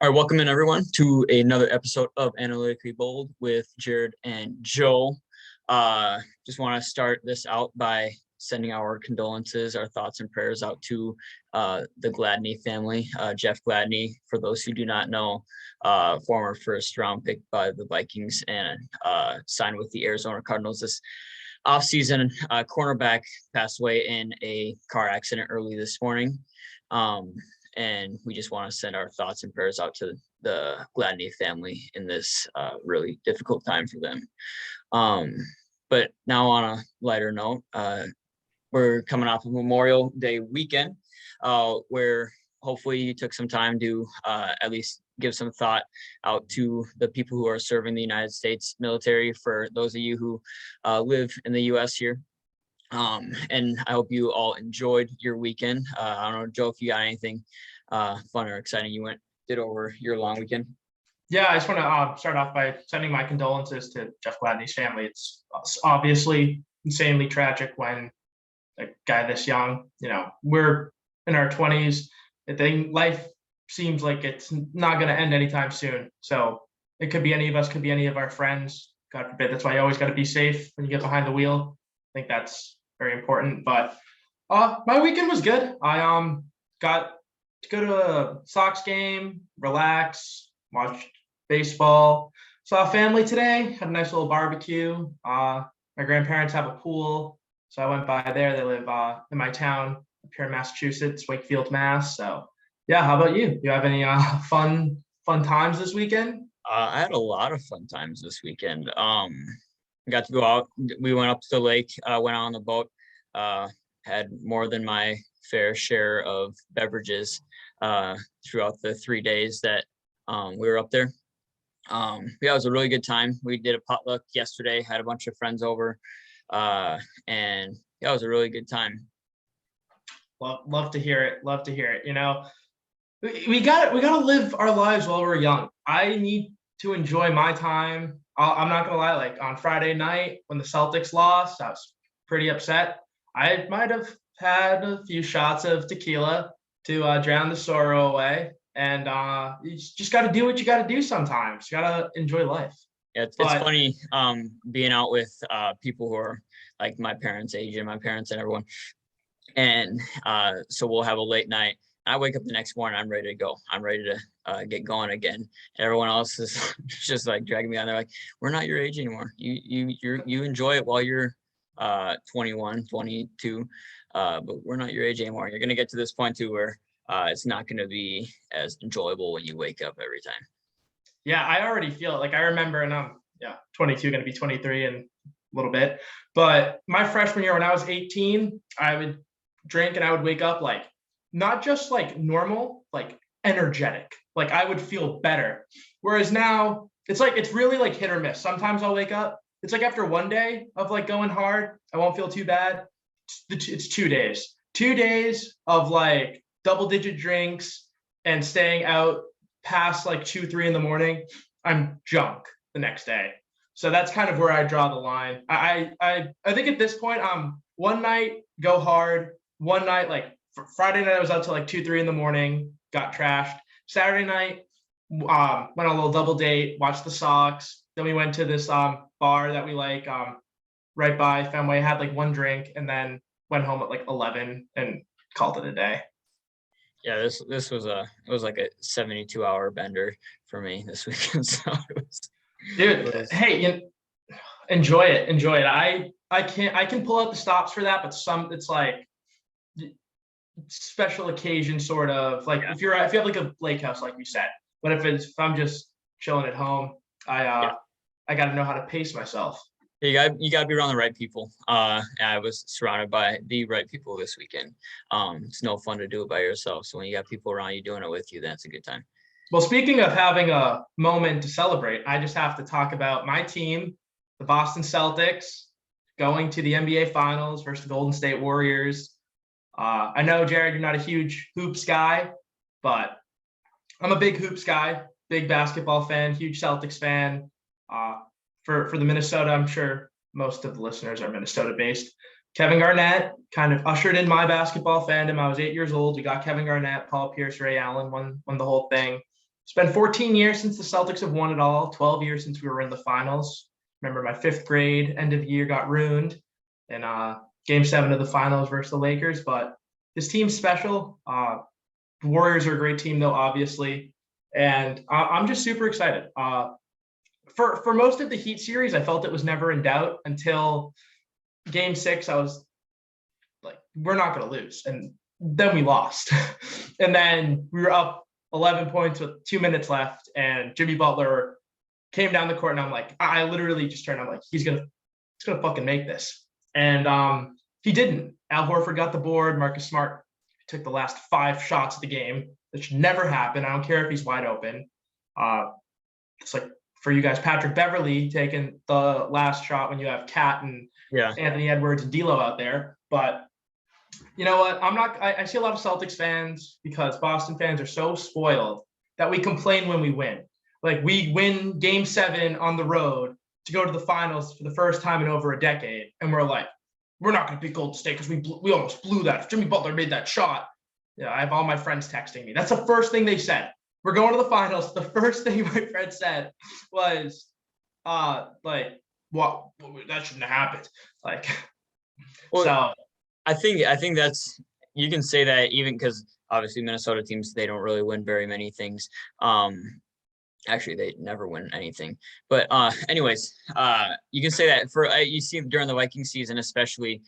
All right, welcome in everyone to another episode of Analytically Bold with Jared and Joe. Just want to start this out by sending our condolences, our thoughts and prayers out to the Gladney family. Jeff Gladney, for those who do not know, former first round pick by the Vikings and signed with the Arizona Cardinals this offseason. Cornerback passed away in a car accident early this morning. And we just want to send our thoughts and prayers out to the Gladney family in this really difficult time for them. But now on a lighter note, we're coming off of Memorial Day weekend, where hopefully you took some time to at least give some thought out to the people who are serving the United States military, for those of you who live in the U.S. here. And I hope you all enjoyed your weekend. I don't know, Joe, if you got anything fun or exciting you did over your long weekend. Yeah, I just want to start off by sending my condolences to Jeff Gladney's family. It's obviously insanely tragic when a guy this young, we're in our 20s. I think life seems like it's not going to end anytime soon. So it could be any of us, could be any of our friends. God forbid. That's why you always got to be safe when you get behind the wheel. I think that's very important. But my weekend was good. I got to go to a Sox game, relax, watch baseball. Saw family today, had a nice little barbecue. My grandparents have a pool, so I went by there. They live in my town up here in Massachusetts, Wakefield, Mass. So yeah, how about you? Do you have any fun times this weekend? I had a lot of fun times this weekend. Got to go out. We went up to the lake, went out on the boat, had more than my fair share of beverages throughout the 3 days that we were up there. Yeah, it was a really good time. We did a potluck yesterday, had a bunch of friends over, and yeah, it was a really good time. Love to hear it. Love to hear it. We gotta live our lives while we're young. I need to enjoy my time. I'm not gonna lie, like on Friday night when the Celtics lost, I was pretty upset. I might have had a few shots of tequila to drown the sorrow away. And you just got to do what you got to do sometimes. You got to enjoy life. Yeah, it's funny being out with people who are like my parents' age and my parents and everyone. And so we'll have a late night. I wake up the next morning, I'm ready to go. I'm ready to get going again. Everyone else is just like dragging me on. They're like, we're not your age anymore. You enjoy it while you're 21, 22, but we're not your age anymore. You're going to get to this point too where it's not going to be as enjoyable when you wake up every time. Yeah, I already feel like I remember, and I'm 22, going to be 23 in a little bit. But my freshman year when I was 18, I would drink and I would wake up like not just like normal, like energetic. Like I would feel better. Whereas now it's like it's really like hit or miss. Sometimes I'll wake up. It's like after one day of like going hard, I won't feel too bad. It's 2 days. 2 days of like double-digit drinks and staying out past like 2-3 in the morning, I'm junk the next day. So that's kind of where I draw the line. I think at this point, one night go hard. One night, like Friday night, I was out till like 2-3 in the morning, got trashed. Saturday night, went on a little double date, watched the Sox. Then we went to this bar that we like right by Fenway. Had like one drink and then went home at like 11 and called it a day. Yeah, this was like a 72-hour bender for me this weekend. So hey, enjoy it. I can pull out the stops for that, but it's like special occasion sort of like if you have like a lake house like you said. But if I'm just chilling at home, I got to know how to pace myself. You got to be around the right people. I was surrounded by the right people this weekend. It's no fun to do it by yourself. So when you got people around you doing it with you, that's a good time. Well, speaking of having a moment to celebrate, I just have to talk about my team, the Boston Celtics, going to the NBA Finals versus the Golden State Warriors. I know, Jared, you're not a huge hoops guy, but I'm a big hoops guy, big basketball fan, huge Celtics fan. For the Minnesota, I'm sure most of the listeners are Minnesota-based. Kevin Garnett kind of ushered in my basketball fandom. I was 8 years old. We got Kevin Garnett, Paul Pierce, Ray Allen, won the whole thing. It's been 14 years since the Celtics have won it all, 12 years since we were in the finals. Remember my 5th grade end of year got ruined in game 7 of the finals versus the Lakers, but this team's special. The Warriors are a great team though, obviously. And I'm just super excited. For most of the Heat series, I felt it was never in doubt until game 6. I was like, we're not going to lose. And then we lost. And then we were up 11 points with 2 minutes left. And Jimmy Butler came down the court. And I'm like, I literally just turned, I'm like, he's going to fucking make this. And he didn't. Al Horford got the board. Marcus Smart took the last 5 shots of the game. That should never happen. I don't care if he's wide open. It's like, for you guys, Patrick Beverley taking the last shot when you have Cat and Anthony Edwards and D'Lo out there. But you know what? I see a lot of Celtics fans, because Boston fans are so spoiled, that we complain when we win. Like, we win game 7 on the road to go to the finals for the first time in over a decade. And we're like, we're not going to beat Golden State because we almost blew that. If Jimmy Butler made that shot. Yeah, I have all my friends texting me. That's the first thing they said. We're going to the finals. The first thing my friend said was, like, what? That shouldn't have happened. Like, well, so I think that's, you can say that even because obviously Minnesota teams, they don't really win very many things. Actually, they never win anything. But anyways, you can say that for you see during the Viking season, especially.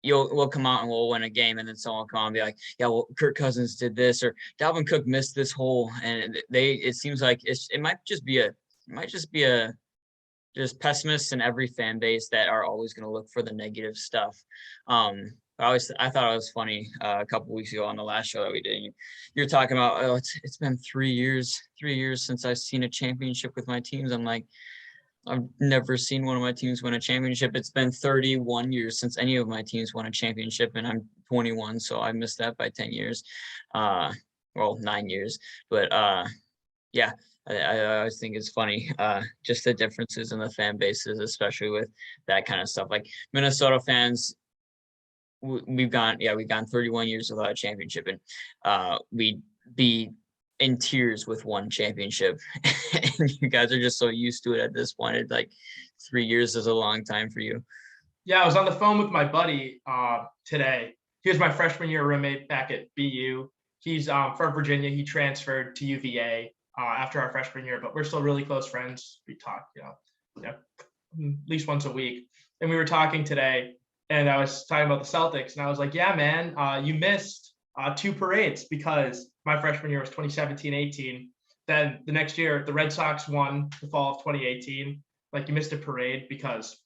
We'll come out and we'll win a game, and then someone will come on and be like, yeah, well, Kirk Cousins did this, or Dalvin Cook missed this hole, and it seems like it might just be just pessimists in every fan base that are always going to look for the negative stuff. I thought it was funny a couple weeks ago on the last show that we did. You're talking about, oh, it's been 3 years since I've seen a championship with my teams. I'm like, I've never seen one of my teams win a championship. It's been 31 years since any of my teams won a championship, and I'm 21, so I missed that by 10 years. 9 years. But yeah, I always think it's funny, just the differences in the fan bases, especially with that kind of stuff. Like Minnesota fans, we've gone 31 years without a championship, and we'd be in tears with one championship. And you guys are just so used to it at this point. It's like 3 years is a long time for you. Yeah, I was on the phone with my buddy today. He was my freshman year roommate back at BU. He's from Virginia. He transferred to UVA after our freshman year, but we're still really close friends. We talk, at least once a week. And we were talking today, and I was talking about the Celtics, and I was like, yeah, man, you missed 2 parades, because my freshman year was 2017-18. Then the next year, the Red Sox won the fall of 2018. Like, you missed a parade because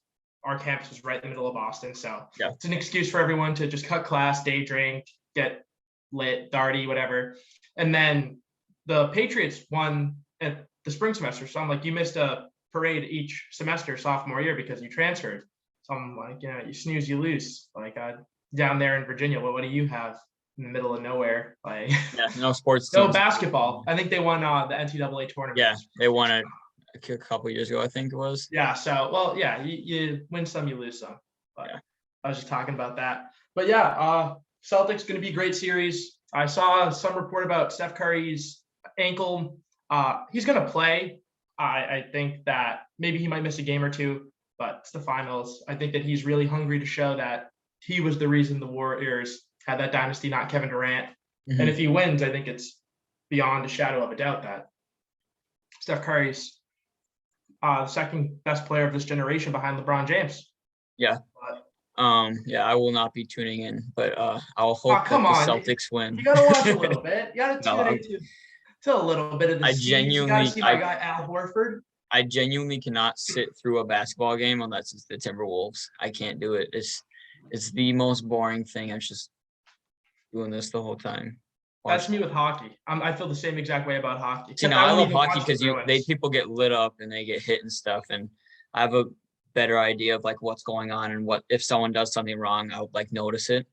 our campus was right in the middle of Boston. So It's an excuse for everyone to just cut class, day drink, get lit, darty, whatever. And then the Patriots won at the spring semester. So I'm like, you missed a parade each semester sophomore year because you transferred. So I'm like, you snooze, you lose. Like, down there in Virginia, what do you have in the middle of nowhere? Like, no sports teams. No basketball. I think they won the NCAA tournament. Yeah, they won it a couple years ago, I think it was. Yeah, so, well, yeah, you win some, you lose some. But yeah. I was just talking about that. But yeah, Celtics going to be a great series. I saw some report about Steph Curry's ankle. He's going to play. I think that maybe he might miss a game or two, but it's the finals. I think that he's really hungry to show that he was the reason the Warriors had that dynasty, not Kevin Durant. Mm-hmm. And if he wins, I think it's beyond a shadow of a doubt that Steph Curry's the second best player of this generation behind LeBron James. Yeah. I will not be tuning in, but I'll hope that the Celtics win. You gotta watch a little bit. You gotta tune into to a little bit of the series. You gotta see my guy Al Horford. I genuinely cannot sit through a basketball game unless it's the Timberwolves. I can't do it. It's the most boring thing. I'm just doing this the whole time. That's me with hockey. I feel the same exact way about hockey. I love hockey because people get lit up and they get hit and stuff, and I have a better idea of like what's going on, and what if someone does something wrong, I'll like notice it.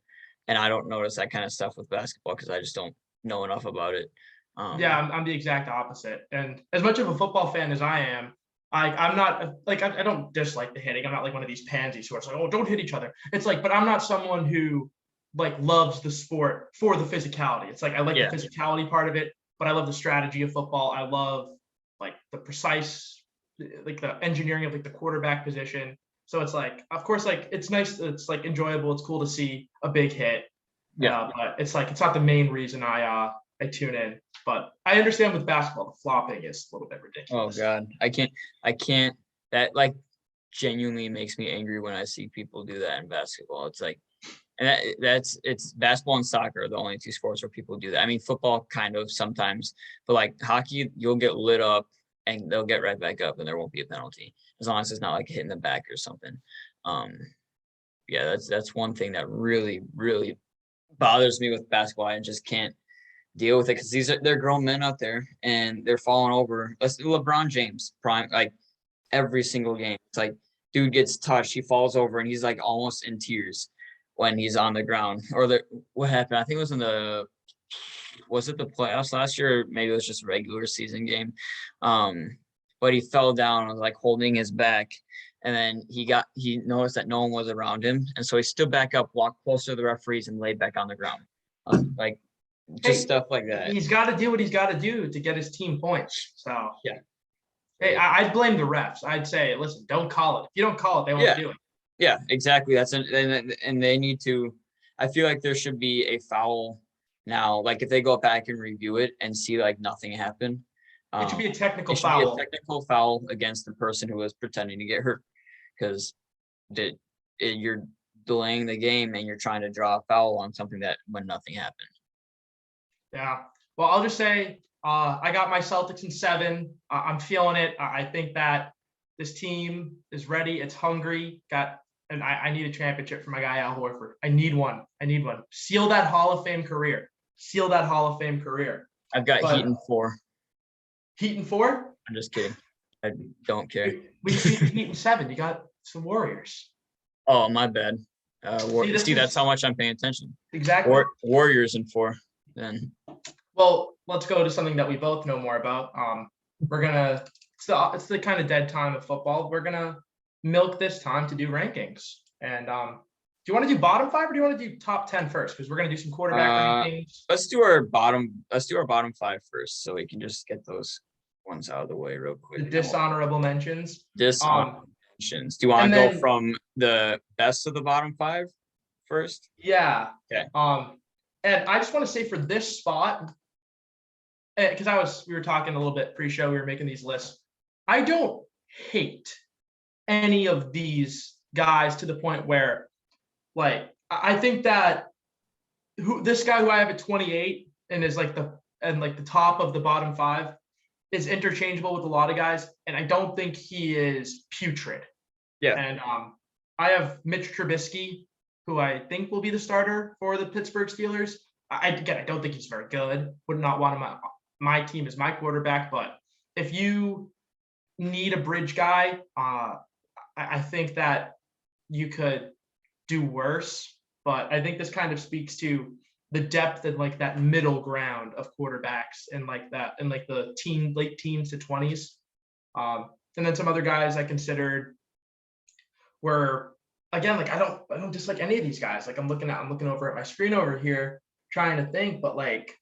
And I don't notice that kind of stuff with basketball because I just don't know enough about it. I'm the exact opposite. And as much of a football fan as I am, I'm not like, I don't dislike the hitting. I'm not like one of these pansies who are like, oh, don't hit each other. It's like, but I'm not someone who like loves the sport for the physicality. It's like, I like the physicality part of it. but I love the strategy of football. I love like the precise, like the engineering of like the quarterback position. So it's like, of course, like it's nice. It's like enjoyable. It's cool to see a big hit. Yeah. But it's like, it's not the main reason I tune in. But I understand with basketball, the flopping is a little bit Oh ridiculous. God, I can't. That like genuinely makes me angry when I see people do that in basketball. It's like, and it's basketball and soccer are the only two sports where people do that. I mean, football kind of sometimes, but like hockey, you'll get lit up and they'll get right back up, and there won't be a penalty as long as it's not like hitting the back or something. Um, yeah, that's one thing that really bothers me with basketball. I just can't deal with it because they're grown men out there and they're falling over. Let's LeBron James prime like every single game. It's like dude gets touched, he falls over and he's like almost in tears when he's on the ground. Or what happened? I think it was it the playoffs last year? Or maybe it was just a regular season game. But he fell down and was like holding his back. And then he noticed that no one was around him. And so he stood back up, walked closer to the referees, and laid back on the ground. Like just stuff like that. He's got to do what he's got to do to get his team points. So yeah. Hey, I'd blame the refs. I'd say, listen, don't call it. If you don't call it, they won't do it. Yeah, exactly. And they need to. I feel like there should be a foul now. Like if they go back and review it and see like nothing happened, it should be a technical it should foul. be a technical foul against the person who was pretending to get hurt, because you're delaying the game and you're trying to draw a foul on something that when nothing happened. Yeah. Well, I'll just say I got my Celtics in 7. I'm feeling it. I think that this team is ready. It's hungry. And I need a championship for my guy Al Horford. I need one. Seal that Hall of Fame career. I've got Heat in 4. Heat in 4? I'm just kidding. I don't care. We beat the Heat in 7. You got some Warriors. Oh, my bad. That's how much I'm paying attention. Exactly. Warriors in 4. Then. Well, let's go to something that we both know more about. It's the kind of dead time of football. We're gonna milk this time to do rankings. And do you want to do bottom 5 or do you want to do top 10 first? Because we're gonna do some quarterback rankings. Let's do our bottom 5 first, so we can just get those ones out of the way real quick. The dishonorable mentions. Dishonorable mentions. Do you want to go from the best of the bottom 5 first? Yeah. Okay. And I just want to say for this spot, because we were talking a little bit pre-show, we were making these lists. I don't hate any of these guys to the point where, like, I think that this guy who I have at 28 and is like the top of the bottom 5 is interchangeable with a lot of guys, and I don't think he is putrid. Yeah. And I have Mitch Trubisky, who I think will be the starter for the Pittsburgh Steelers. I don't think he's very good. Would not want him on my team as my quarterback. But if you need a bridge guy, I think that you could do worse. But I think this kind of speaks to the depth and like that middle ground of quarterbacks and like that and like the late teens to 20s. And then some other guys I considered were, again, like I don't dislike any of these guys. Like I'm looking over at my screen over here trying to think, but like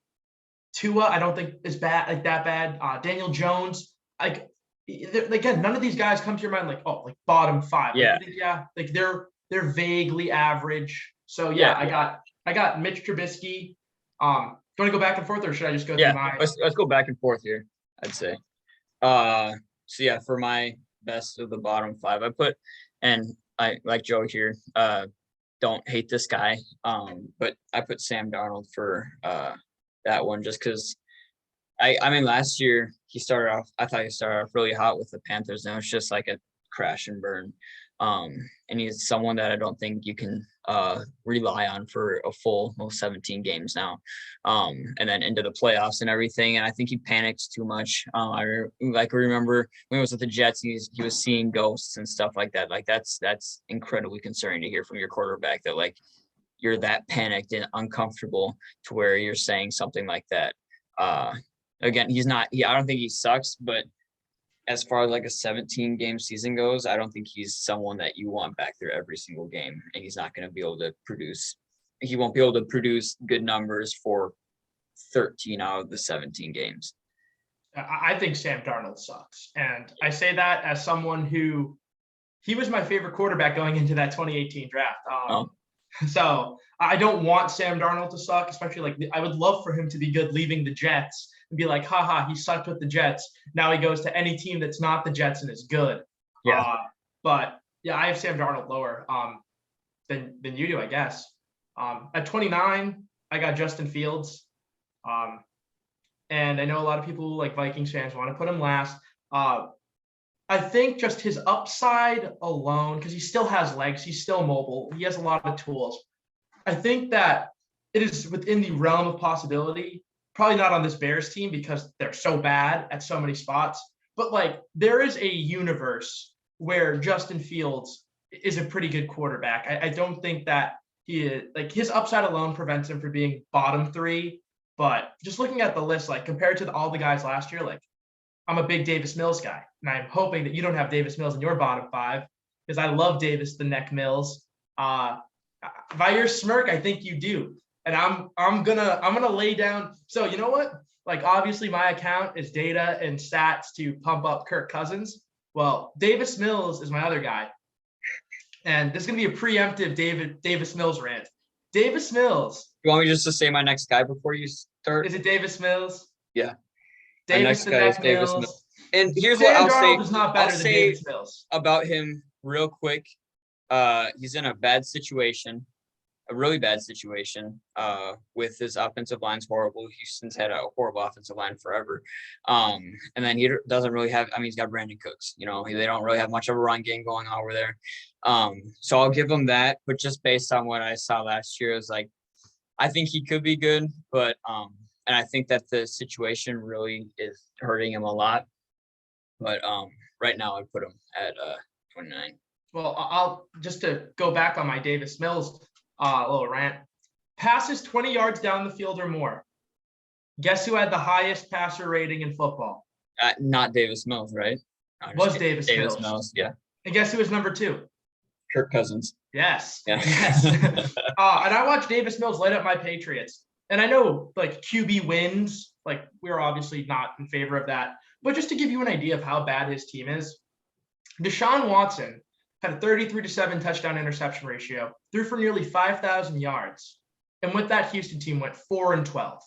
Tua, I don't think is bad, like that bad. Daniel Jones, like again, none of these guys come to your mind like, oh, like bottom 5. Yeah. Like they're vaguely average. So yeah. I got Mitch Trubisky. Do you want to go back and forth, or should I just go through my? Let's go back and forth here, I'd say. So yeah, for my best of the bottom 5, I put, and I like Joe here, don't hate this guy, but I put Sam Darnold for that one just because I mean last year I thought he started off really hot with the Panthers, and it was just like a crash and burn. And he's someone that I don't think you can rely on for a full 17 games now, and then into the playoffs and everything. And I think he panicked too much. I remember when he was with the Jets, he was seeing ghosts and stuff like that. Like that's incredibly concerning to hear from your quarterback, that like you're that panicked and uncomfortable to where you're saying something like that. Again, I don't think he sucks, but as far as like a 17 game season goes, I don't think he's someone that you want back there every single game, and he's not going to be able to produce. He won't be able to produce good numbers for 13 out of the 17 games. I think Sam Darnold sucks. And I say that as someone he was my favorite quarterback going into that 2018 draft. So I don't want Sam Darnold to suck, especially like I would love for him to be good leaving the Jets and be like, haha, he sucked with the Jets. Now he goes to any team that's not the Jets and is good. Yeah. But yeah, I have Sam Darnold lower than you do, I guess. At 29, I got Justin Fields. And I know a lot of people like Vikings fans want to put him last. I think just his upside alone, because he still has legs, he's still mobile, he has a lot of tools. I think that it is within the realm of possibility, probably not on this Bears team because they're so bad at so many spots, but like there is a universe where Justin Fields is a pretty good quarterback. I don't think that he is, like his upside alone prevents him from being bottom 3, but just looking at the list, like compared to all the guys last year, like I'm a big Davis Mills guy, and I'm hoping that you don't have Davis Mills in your bottom 5 because I love Davis the Neck Mills. By your smirk, I think you do, and I'm gonna lay down. So you know what? Like obviously my account is data and stats to pump up Kirk Cousins. Well, Davis Mills is my other guy, and this is gonna be a preemptive Davis Mills rant. Davis Mills. You want me just to say my next guy before you start? Is it Davis Mills? Yeah. Davis the Neck Mills. And here's what I'll say. Is not better than Davis Mills. About him real quick. He's in a bad situation, a really bad situation. With his offensive line's horrible. Houston's had a horrible offensive line forever. And then he doesn't really have. I mean, he's got Brandon Cooks. You know, they don't really have much of a run game going on over there. So I'll give him that. But just based on what I saw last year, is like, I think he could be good, but and I think that the situation really is hurting him a lot. But right now I'd put him at 29. Well, I'll just to go back on my Davis Mills little rant. Passes 20 yards down the field or more. Guess who had the highest passer rating in football? Not Davis Mills, right? Was Davis Mills. Yeah. And guess who was number 2? Kirk Cousins. Yes. Yeah. Yes. And I watched Davis Mills light up my Patriots. And I know like QB wins, like we're obviously not in favor of that. But just to give you an idea of how bad his team is, Deshaun Watson had a 33-7 touchdown interception ratio, threw for nearly 5,000 yards. And with that, Houston team went 4-12.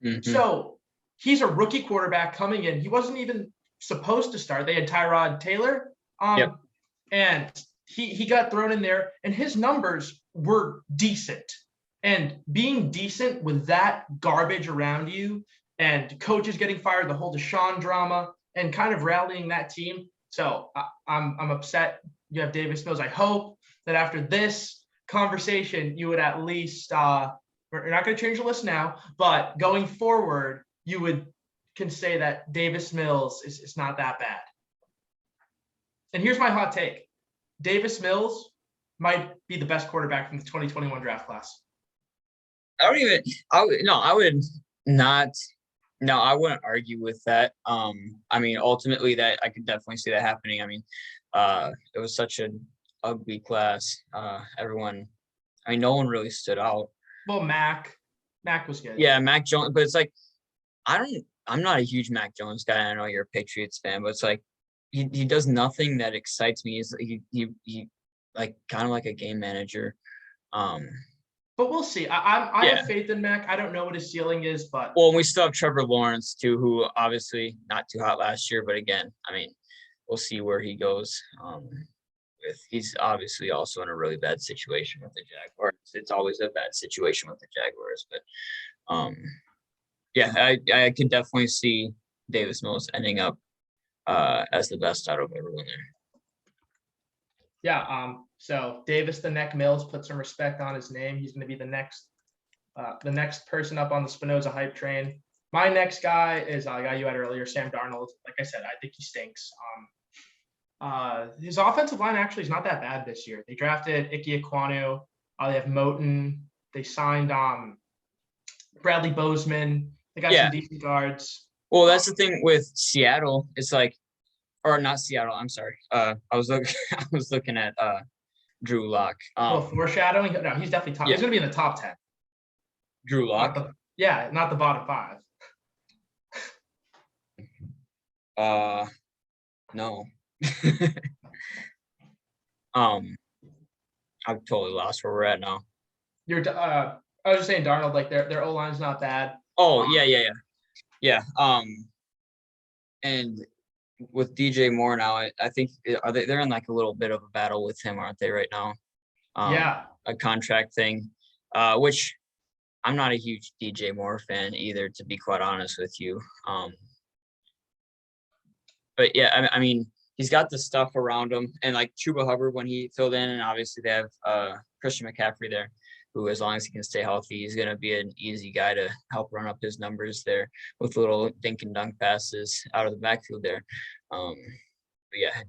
Mm-hmm. So he's a rookie quarterback coming in. He wasn't even supposed to start. They had Tyrod Taylor. And he got thrown in there, and his numbers were decent. And being decent with that garbage around you and coaches getting fired, the whole Deshaun drama, and kind of rallying that team. So I'm upset you have Davis Mills. I hope that after this conversation, you would at least, we're not going to change the list now, but going forward, you can say that Davis Mills is not that bad. And here's my hot take. Davis Mills might be the best quarterback from the 2021 draft class. I wouldn't argue with that. I mean, ultimately that I could definitely see that happening. I mean, it was such an ugly class. No one really stood out. Well, Mac was good. Yeah, Mac Jones, but it's like, I'm not a huge Mac Jones guy. I know you're a Patriots fan, but it's like, he does nothing that excites me. He like kind of like a game manager. But we'll see. I have faith in Mac. I don't know what his ceiling is, but we still have Trevor Lawrence too, who obviously not too hot last year, but again, I mean, we'll see where he goes. He's obviously also in a really bad situation with the Jaguars. It's always a bad situation with the Jaguars, but I could definitely see Davis Mills ending up as the best out of everyone there. Yeah. So Davis the Neck Mills, put some respect on his name. He's going to be the next person up on the Spinosa hype train. My next guy is a guy you had earlier, Sam Darnold. Like I said, I think he stinks. His offensive line actually is not that bad this year. They drafted Ike Ekwonu. They have Moton. They signed Bradley Bozeman. They got some decent guards. Well, that's the thing with Seattle. It's like, or not Seattle. I'm sorry. I was looking at Drew Lock. Foreshadowing. No, he's definitely top. He's going to be in the top 10. Drew Lock. Yeah, not the bottom 5. No. I've totally lost where we're at now. I was just saying Darnold, like their O-line's not bad. Oh, yeah. And with DJ Moore now, I think they're in like a little bit of a battle with him, aren't they, right now? Yeah. A contract thing, which I'm not a huge DJ Moore fan either, to be quite honest with you. But yeah, I mean, he's got the stuff around him, and like Chuba Hubbard when he filled in, and obviously they have Christian McCaffrey there, who, as long as he can stay healthy, he's going to be an easy guy to help run up his numbers there with little dink and dunk passes out of the backfield there. But yeah,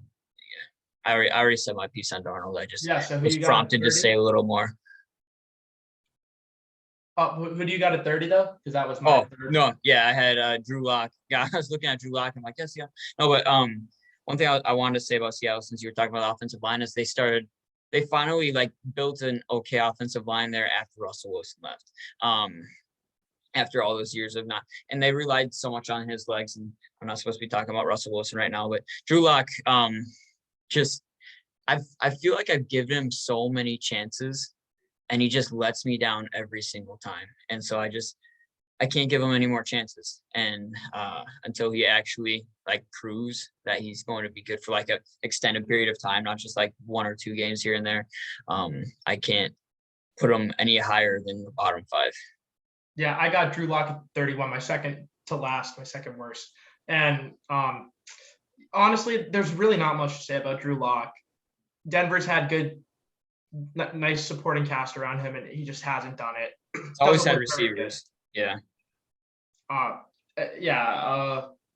I already said my piece on Darnold. I just So who was you got prompted to say a little more. Who do you got at 30 though? Because that was my third. No, yeah, I had Drew Lock. Yeah, I was looking at Drew Lock. I'm like, yes, yeah. No, but one thing I wanted to say about Seattle, since you were talking about the offensive line, is they finally like built an okay offensive line there after Russell Wilson left. After all those years of not, and they relied so much on his legs. And I'm not supposed to be talking about Russell Wilson right now, but Drew Lock, just I feel like I've given him so many chances, and he just lets me down every single time. And so I can't give him any more chances. And until he actually like proves that he's going to be good for like an extended period of time, not just like 1 or 2 games here and there, I can't put him any higher than the bottom 5. Yeah, I got Drew Lock at 31, my second worst. And honestly, there's really not much to say about Drew Lock. Denver's had good, nice supporting cast around him, and he just hasn't done it. It's always had receivers. Yeah.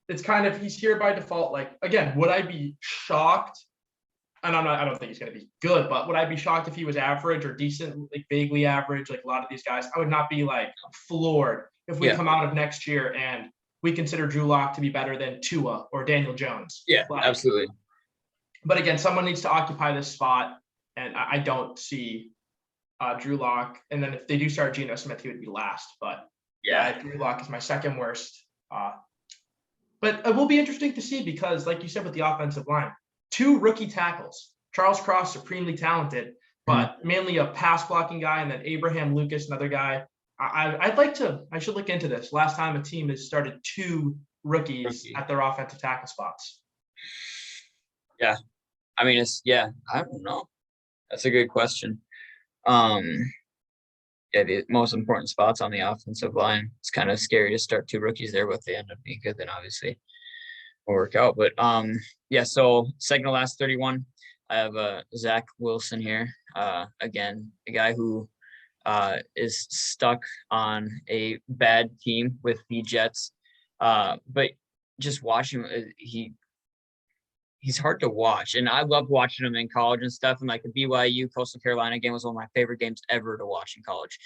It's kind of, he's here by default. Like, again, would I be shocked? And I don't think he's going to be good, but would I be shocked if he was average or decent, like vaguely average, like a lot of these guys? I would not be like floored if we come out of next year and we consider Drew Lock to be better than Tua or Daniel Jones. Yeah, absolutely. But again, someone needs to occupy this spot, and I don't see Drew Lock. And then if they do start Geno Smith, he would be last. But yeah, Drew Lock is my second worst. But it will be interesting to see because, like you said, with the offensive line, 2 rookie tackles. Charles Cross, supremely talented, but mainly a pass blocking guy, and then Abraham Lucas, another guy. I should look into this. Last time a team has started 2 rookies at their offensive tackle spots. Yeah. I mean, I don't know. That's a good question. The most important spots on the offensive line. It's kind of scary to start 2 rookies there, but they end up being good, then obviously will work out. But so second to last 31, I have Zach Wilson here. Again, a guy who is stuck on a bad team with the Jets. But just watching him, he's hard to watch. And I loved watching him in college and stuff. And like the BYU Coastal Carolina game was one of my favorite games ever to watch in college.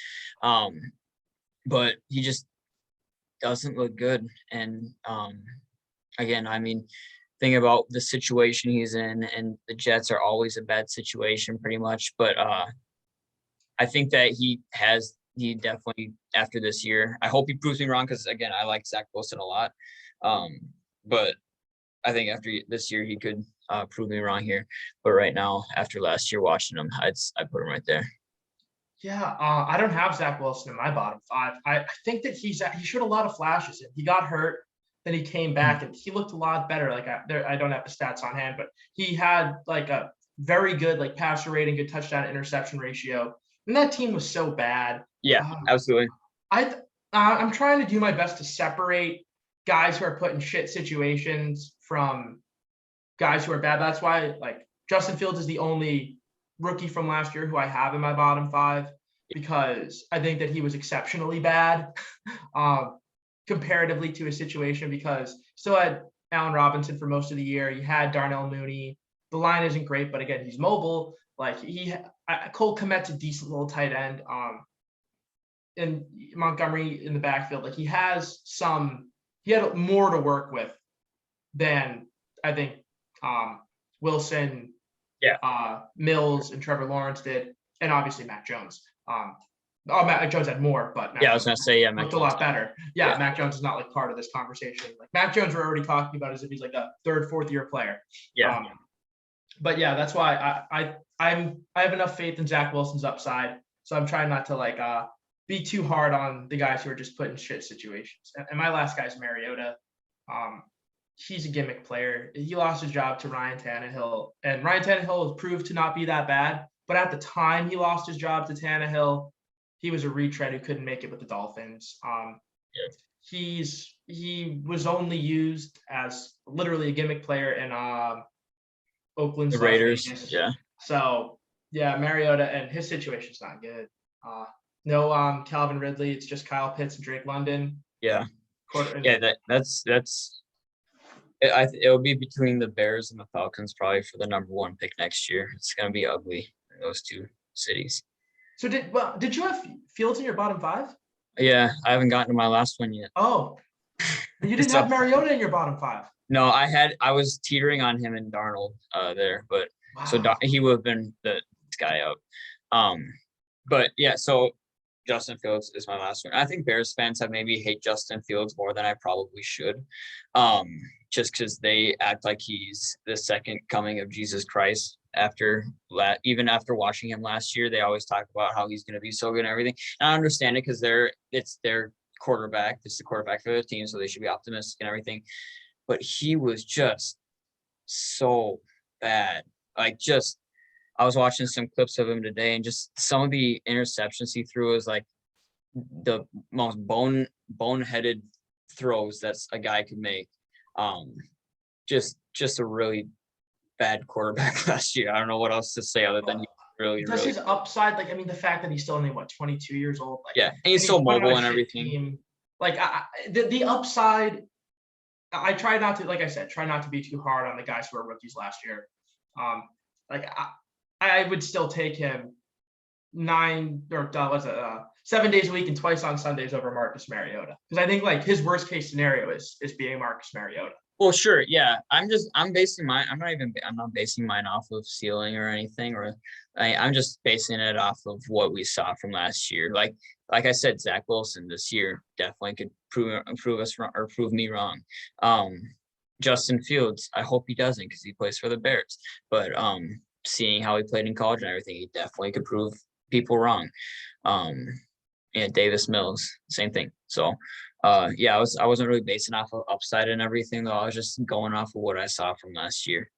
But he just doesn't look good. And again, I mean, think about the situation he's in, and the Jets are always a bad situation pretty much. But I think that he definitely, after this year, I hope he proves me wrong, because again, I like Zach Wilson a lot. But I think after this year, he could prove me wrong here. But right now, after last year watching him, I'd put him right there. Yeah, I don't have Zach Wilson in my bottom 5. I think that he showed a lot of flashes. He got hurt, then he came back, and he looked a lot better. Like I don't have the stats on hand, but he had like a very good like passer rating, good touchdown interception ratio. And that team was so bad. Yeah, absolutely. I'm trying to do my best to separate guys who are put in shit situations from guys who are bad. That's why like Justin Fields is the only rookie from last year who I have in my bottom 5, because I think that he was exceptionally bad comparatively to his situation, because still had Allen Robinson for most of the year. You had Darnell Mooney. The line isn't great, but again, he's mobile. Like Cole Kmet's a decent little tight end. And Montgomery in the backfield, like he had more to work with than I think Wilson, Mills, and Trevor Lawrence did, and obviously Mac Jones. Oh, Mac Jones had more, but I was gonna say Mac looked Jones a lot better. Yeah, yeah. Mac Jones is not like part of this conversation. Like Mac Jones, we're already talking about as if he's like a third, fourth year player. Yeah. But yeah, that's why I have enough faith in Zach Wilson's upside. So I'm trying not to like be too hard on the guys who are just put in shit situations. And my last guy's Mariota. He's a gimmick player. He lost his job to Ryan Tannehill, and Ryan Tannehill has proved to not be that bad. But at the time he lost his job to Tannehill, he was a retread who couldn't make it with the Dolphins. He was only used as literally a gimmick player in Oakland, the Raiders. Vegas. Yeah. So yeah, Mariota and his situation's not good. No Calvin Ridley. It's just Kyle Pitts and Drake London. Yeah. That's. It'll be between the Bears and the Falcons probably for the number 1 pick next year. It's gonna be ugly in those two cities. So did you have Fields in your bottom 5? Yeah, I haven't gotten to my last one yet. Oh, you didn't have Mariota in your bottom 5. No, I was teetering on him and Darnold there, but wow. So he would have been the guy up. But yeah, so Justin Fields is my last one. I think Bears fans have maybe hate Justin Fields more than I probably should. Just because they act like he's the second coming of Jesus Christ. Even after watching him last year, they always talk about how he's going to be so good and everything. And I understand it because it's their quarterback. It's the quarterback for the team, so they should be optimistic and everything. But he was just so bad. I was watching some clips of him today, and just some of the interceptions he threw was like the most boneheaded throws that a guy could make. Just a really bad quarterback last year. I don't know what else to say other than he really. His upside, like, I mean, the fact that he's still only 22 years old. Like, yeah, and he's so mobile and everything. Team. Like the upside, I try not to, like I said, try not to be too hard on the guys who were rookies last year. I would still take him 7 days a week and twice on Sundays over Marcus Mariota, because I think like his worst case scenario is being Marcus Mariota. Well, sure, yeah. I'm basing mine. I'm not basing mine off of ceiling or anything, or I'm just basing it off of what we saw from last year. Like I said, Zach Wilson this year definitely could prove us wrong or prove me wrong. Justin Fields, I hope he doesn't because he plays for the Bears. But seeing how he played in college and everything, he definitely could prove people wrong. And Davis Mills, same thing. So, I wasn't really basing off of upside and everything, though. I was just going off of what I saw from last year.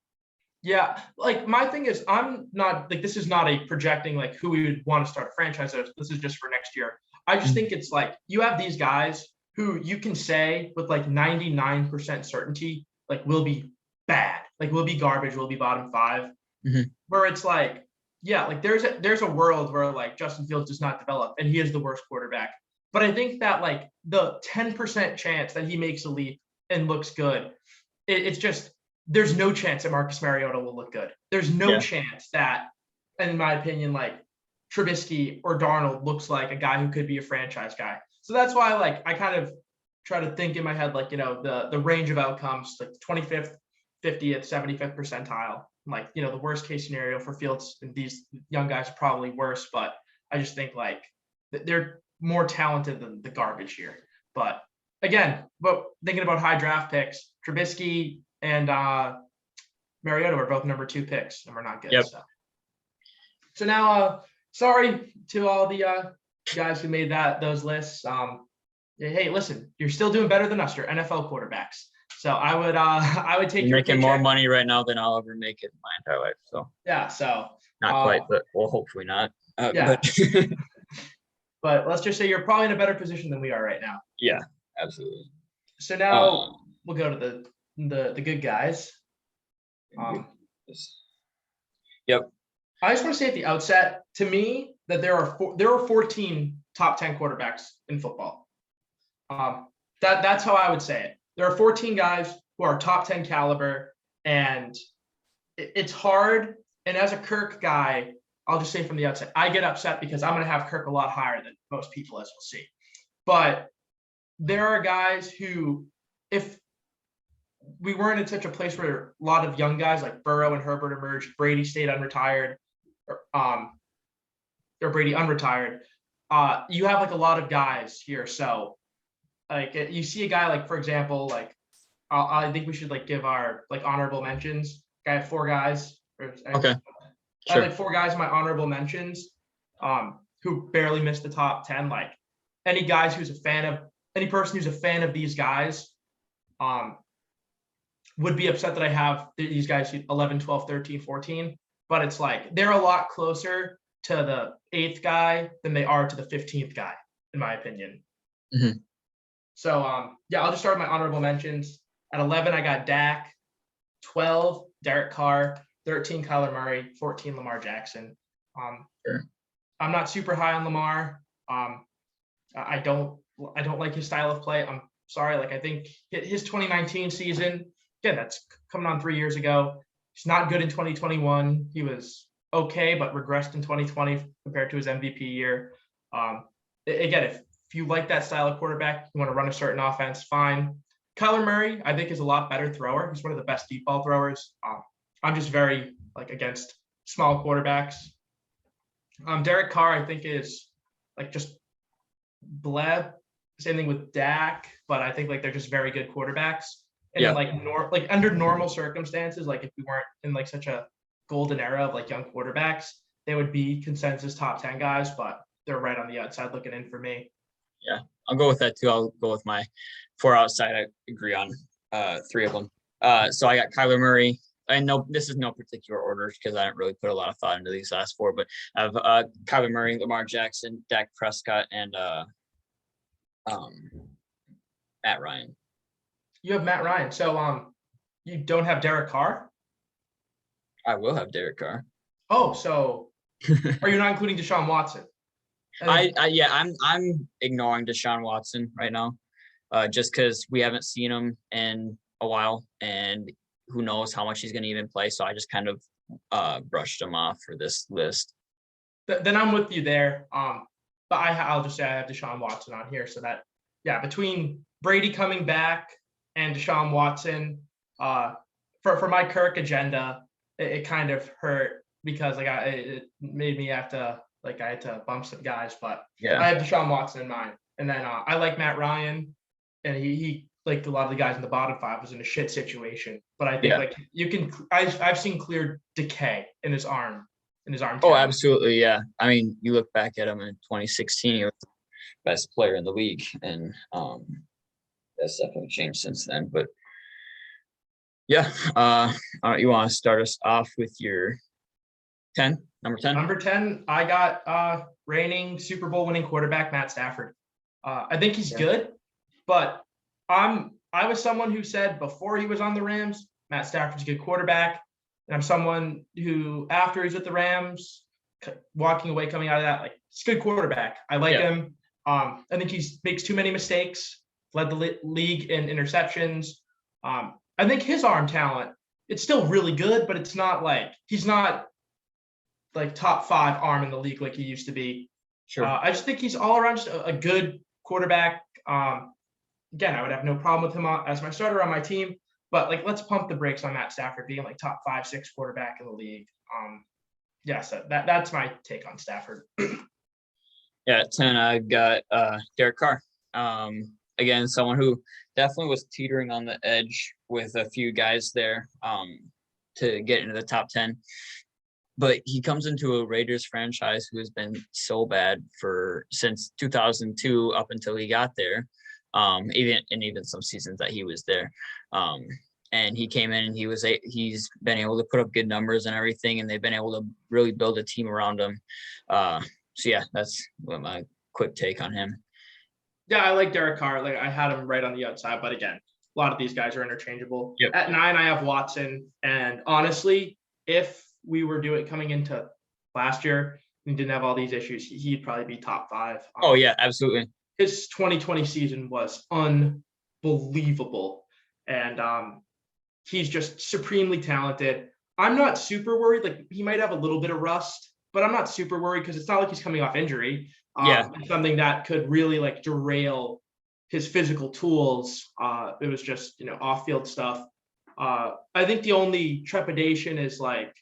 Yeah, like my thing is, I'm not like, this is not a projecting like who we would want to start a franchise with. This is just for next year. I just think it's like you have these guys who you can say with like 99% certainty, like will be bad, like will be garbage, will be bottom 5. Mm-hmm. Where it's like, yeah, like there's a world where like Justin Fields does not develop and he is the worst quarterback. But I think that like the 10% chance that he makes a leap and looks good, it's just, there's no chance that Marcus Mariota will look good. There's no chance that, in my opinion, like Trubisky or Darnold looks like a guy who could be a franchise guy. So that's why like I kind of try to think in my head, like, you know, the range of outcomes, like 25th, 50th, 75th percentile. Like, you know, the worst case scenario for Fields and these young guys are probably worse, but I just think like they're more talented than the garbage here. But again, thinking about high draft picks, Trubisky and Mariota were both number 2 picks, and we're not good. Yep. So now, sorry to all the guys who made those lists. Hey, listen, you're still doing better than us. You're NFL quarterbacks. So I would take. You're making more money right now than I'll ever make it in my entire life. So yeah, so not quite, but well, hopefully not. Yeah. But let's just say you're probably in a better position than we are right now. Yeah, absolutely. So now we'll go to the good guys. Yep. I just want to say at the outset, to me, that there are 14 top 10 quarterbacks in football. That's how I would say it. There are 14 guys who are top 10 caliber, and it's hard. And as a Kirk guy, I'll just say from the outset, I get upset because I'm going to have Kirk a lot higher than most people, as we'll see. But there are guys who, if we weren't in such a place where a lot of young guys like Burrow and Herbert emerged, Brady stayed unretired, or Brady unretired, you have like a lot of guys here. So like you see a guy like, for example, like I think we should like give our like honorable mentions. I have 4 guys. Okay. I have like 4 guys in my honorable mentions who barely missed the top 10. Like any person who's a fan of these guys would be upset that I have these guys 11, 12, 13, 14. But it's like they're a lot closer to the 8th guy than they are to the 15th guy, in my opinion. Mm-hmm. So I'll just start with my honorable mentions. At 11, I got Dak. 12, Derek Carr. 13, Kyler Murray. 14, Lamar Jackson. Sure. I'm not super high on Lamar. I don't like his style of play. I'm sorry. Like I think his 2019 season, again, that's coming on 3 years ago. He's not good in 2021. He was okay, but regressed in 2020 compared to his MVP year. Again, if you like that style of quarterback, you want to run a certain offense, fine. Kyler Murray, I think, is a lot better thrower. He's one of the best deep ball throwers. I'm just very like against small quarterbacks. Derek Carr, I think, is like just bleb. Same thing with Dak, but I think like they're just very good quarterbacks. And then like under normal circumstances, like if we weren't in like such a golden era of like young quarterbacks, they would be consensus top 10 guys, but they're right on the outside looking in for me. Yeah, I'll go with that too. I'll go with my 4 outside. I agree on 3 of them. So I got Kyler Murray. I know this is no particular order because I didn't really put a lot of thought into these last 4, but I have Kyler Murray, Lamar Jackson, Dak Prescott, and Matt Ryan. You have Matt Ryan. So you don't have Derek Carr? I will have Derek Carr. Oh, so are you not including Deshaun Watson? I'm ignoring Deshaun Watson right now, just because we haven't seen him in a while, and who knows how much he's going to even play. So I just kind of brushed him off for this list. Then I'm with you there. But I'll just say I have Deshaun Watson on here. So that, between Brady coming back and Deshaun Watson, for my Kirk agenda, it kind of hurt because like it made me have to. Like I had to bump some guys, but I have Deshaun Watson in mind. And then I like Matt Ryan, and he like a lot of the guys in the bottom 5 was in a shit situation. But I think like you can, I've seen clear decay in his arm. Oh, absolutely, yeah. I mean, you look back at him in 2016, he was the best player in the league, and that's definitely changed since then. But yeah, you want to start us off with your 10? Number 10? Number 10, I got reigning Super Bowl winning quarterback Matt Stafford. I think he's good, but I was someone who said before he was on the Rams, Matt Stafford's a good quarterback. And I'm someone who, after he's with the Rams, walking away, coming out of that, like, he's a good quarterback. I like him. I think he makes too many mistakes, led the league in interceptions. I think his arm talent, it's still really good, but it's not like, he's not like top 5 arm in the league like he used to be. Sure. I just think he's all around just a good quarterback. Again, I would have no problem with him as my starter on my team, but like let's pump the brakes on Matt Stafford being like top 5, 6 quarterback in the league. So that's my take on Stafford. Yeah, at 10, I got Derek Carr. Again, someone who definitely was teetering on the edge with a few guys there to get into the top 10. But he comes into a Raiders franchise who has been so bad since 2002 up until he got there, even some seasons that he was there. And he came in and he's been able to put up good numbers and everything, and they've been able to really build a team around him. So yeah, that's my quick take on him. Yeah, I like Derek Carr. Like I had him right on the outside, but again, a lot of these guys are interchangeable. Yep. At 9, I have Watson, and honestly, if we were coming into last year and didn't have all these issues, he'd probably be top 5. Oh yeah, absolutely. His 2020 season was unbelievable, and he's just supremely talented. I'm not super worried. Like he might have a little bit of rust, but I'm not super worried because it's not like he's coming off injury. It's something that could really like derail his physical tools. It was just off-field stuff. I think the only trepidation is like,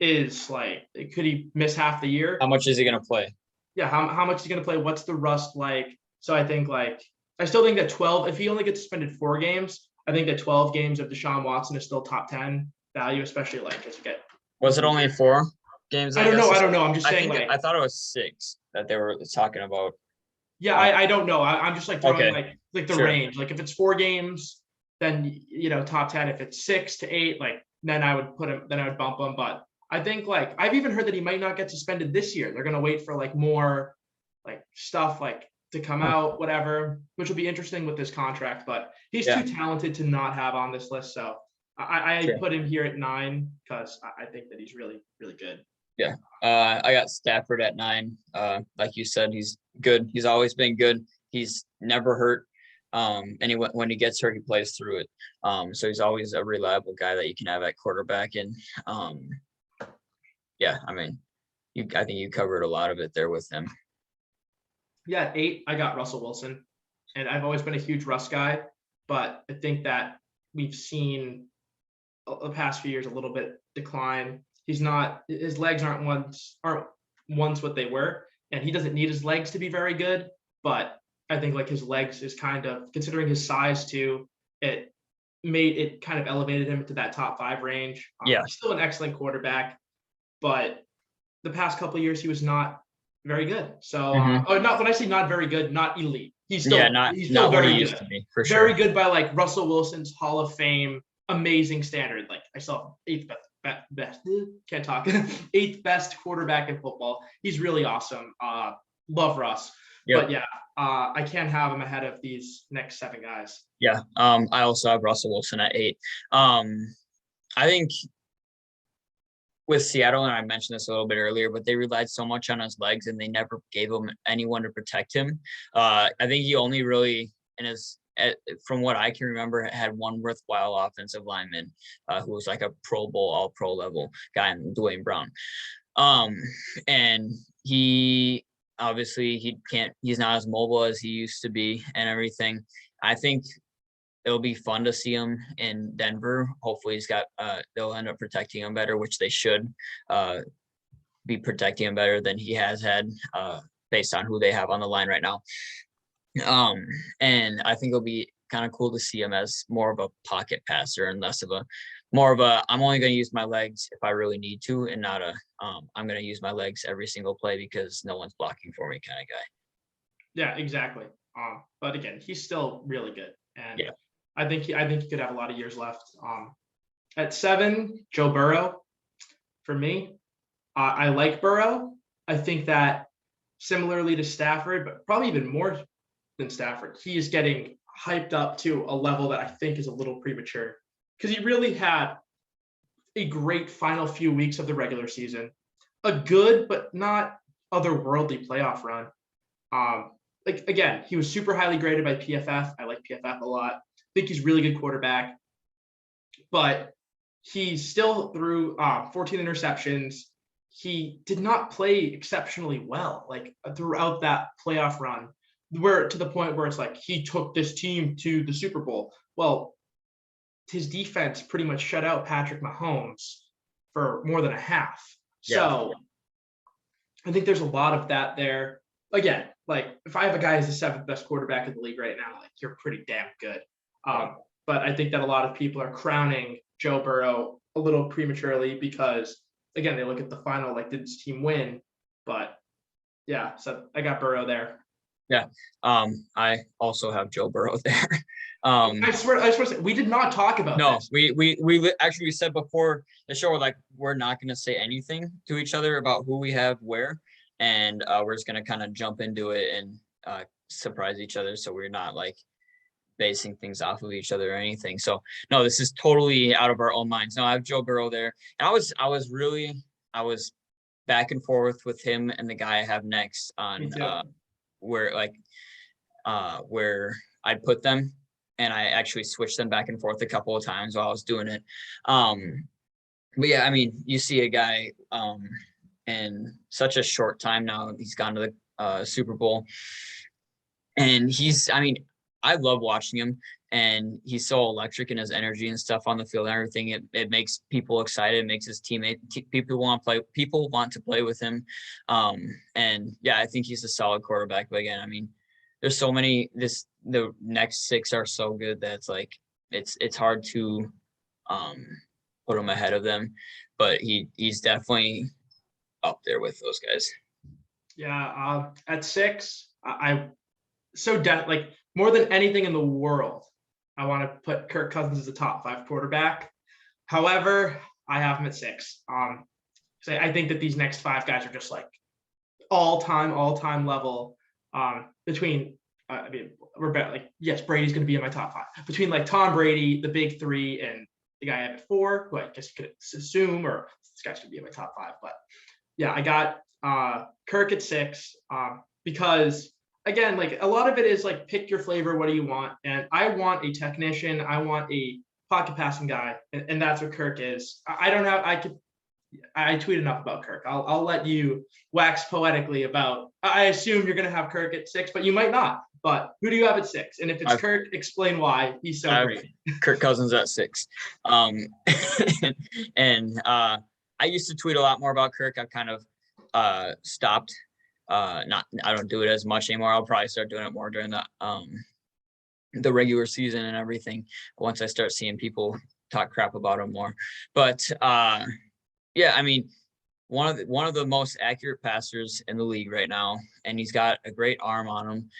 could he miss half the year? How much is he going to play? how much is he going to play? What's the rust like? So I think I still think that 12, if he only gets suspended 4 games, I think that 12 games of Deshaun Watson is still top 10 value, especially as you get. Was it only 4 games? I don't know. I'm just saying I thought it was 6 that they were talking about. Yeah, I don't know. I'm just throwing the Sure. range. If it's 4 games, then top 10. If it's 6 to 8, then I would bump him. But I think I've even heard that he might not get suspended this year. They're gonna wait for more stuff to come out, whatever, which will be interesting with this contract. But he's too talented to not have on this list. So I put him here at 9 because I think that he's really, really good. Yeah. I got Stafford at 9. Like you said, he's good. He's always been good. He's never hurt. And when he gets hurt, he plays through it. So he's always a reliable guy that you can have at quarterback. And yeah, I mean, I think you covered a lot of it there with him. Yeah, at 8, I got Russell Wilson. And I've always been a huge Russ guy, but I think that we've seen the past few years a little bit decline. His legs aren't once what they were, and he doesn't need his legs to be very good. But I think his legs is kind of, considering his size too, it kind of elevated him to that top 5 range. Yeah, he's still an excellent quarterback, but the past couple of years he was not very good. So, not when I say not very good, not elite. He's still not very good. Used to be, for very sure. good by Russell Wilson's Hall of Fame amazing standard. I saw 8th best can't talk 8th best quarterback in football. He's really awesome. Love Russ. Yep. But yeah, I can't have him ahead of these next 7 guys. Yeah. I also have Russell Wilson at 8. I think with Seattle, and I mentioned this a little bit earlier, but they relied so much on his legs and they never gave him anyone to protect him. I think he only really, from what I can remember, had one worthwhile offensive lineman who was a Pro Bowl, all pro level guy, Dwayne Brown. And he obviously he's not as mobile as he used to be and everything. I think it'll be fun to see him in Denver. Hopefully they'll end up protecting him better, which they should be protecting him better than he has had based on who they have on the line right now. And I think it'll be kind of cool to see him as more of a pocket passer and less of I'm only going to use my legs if I really need to, and not I'm going to use my legs every single play because no one's blocking for me kind of guy. Yeah, exactly. But again, he's still really good. And yeah. I think he could have a lot of years left. At 7, Joe Burrow. For me, I like Burrow. I think that similarly to Stafford, but probably even more than Stafford, he is getting hyped up to a level that I think is a little premature, because he really had a great final few weeks of the regular season, a good but not otherworldly playoff run. Again, he was super highly graded by PFF. I like PFF a lot. I think he's a really good quarterback, but he still threw 14 interceptions. He did not play exceptionally well, throughout that playoff run, where to the point where it's he took this team to the Super Bowl. Well, his defense pretty much shut out Patrick Mahomes for more than a half. Yeah. So I think there's a lot of that there. Again, if I have a guy who's the 7th best quarterback in the league right now, you're pretty damn good. But I think that a lot of people are crowning Joe Burrow a little prematurely because, again, they look at the final, did this team win? But yeah, so I got Burrow there. Yeah. I also have Joe Burrow there. I swear to say, we did not talk about this. No, we actually said before the show, we're not going to say anything to each other about who we have where, and we're just going to kind of jump into it and surprise each other. So we're not basing things off of each other or anything. So no, this is totally out of our own minds. No, I have Joe Burrow there. And I was back and forth with him and the guy I have next on where I'd put them, and I actually switched them back and forth a couple of times while I was doing it. But yeah, I mean, you see a guy in such a short time now, he's gone to the Super Bowl, and I love watching him. and he's so electric in his energy and stuff on the field and everything. It makes people excited. It makes his people want to play with him. And yeah, I think he's a solid quarterback. But again, I mean, there's so many. The next 6 are so good that it's like it's hard to put him ahead of them. But he's definitely up there with those guys. Yeah, at 6, like more than anything in the world, I want to put Kirk Cousins as a top 5 quarterback. However, I have him at 6. So I think that these next 5 guys are just like all-time level. Between, I mean, yes, Brady's going to be in my top 5. Between like Tom Brady, the big 3, and the guy I have at 4, who I guess you could assume, or this guy's going to be in my top 5. But yeah, I got Kirk at 6 because, again, like a lot of it is like pick your flavor. What do you want? And I want a technician. I want a pocket passing guy, and that's what Kirk is. I don't know. I tweet enough about Kirk. I'll let you wax poetically about. I assume you're going to have Kirk at 6, but you might not. But who do you have at 6? And if it's Kirk, explain why he's so great. Kirk Cousins at 6. And I used to tweet a lot more about Kirk. I've kind of stopped. I don't do it as much anymore. I'll probably start doing it more during the regular season and everything once I start seeing people talk crap about him more. But yeah, I mean, one of the most accurate passers in the league right now, and he's got a great arm on him.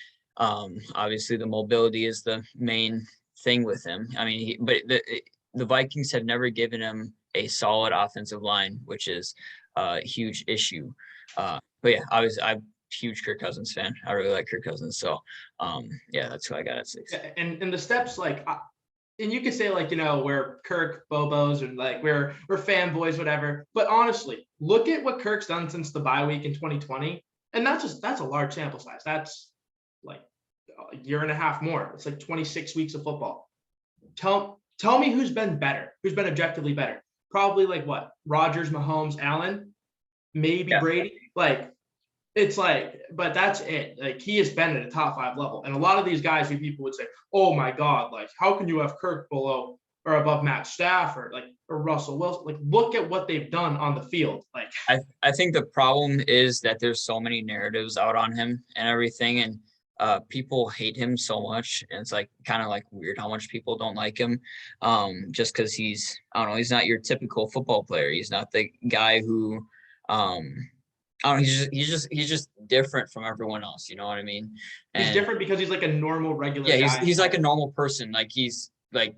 Obviously, the mobility is the main thing with him. I mean, but the Vikings have never given him a solid offensive line, which is a huge issue. But yeah, obviously, I'm a huge Kirk Cousins fan. I really like Kirk Cousins. So yeah, that's who I got at 6. And the steps, like, and you could say, like, you know, we're Kirk Bobos and like we're fanboys, whatever. But honestly, look at what Kirk's done since the bye week in 2020, and that's a large sample size. That's like a year and a half more. It's like 26 weeks of football. Tell me who's been better, who's been objectively better. Probably like what? Rodgers, Mahomes, Allen, maybe Brady. Like, it's like, but that's it. Like, he has been at a top 5 level. And a lot of these guys, people would say, oh my God, like, how can you have Kirk below or above Matt Stafford, like, or Russell Wilson? Like, look at what they've done on the field. Like, I think the problem is that there's so many narratives out on him and everything. And people hate him so much, and it's like kind of like weird how much people don't like him, just because he's, I don't know, he's not your typical football player. He's not the guy who, I don't know, he's just different from everyone else. You know what I mean? And he's different because he's like a normal, regular guy. Yeah, he's like a normal person. Like, he's like,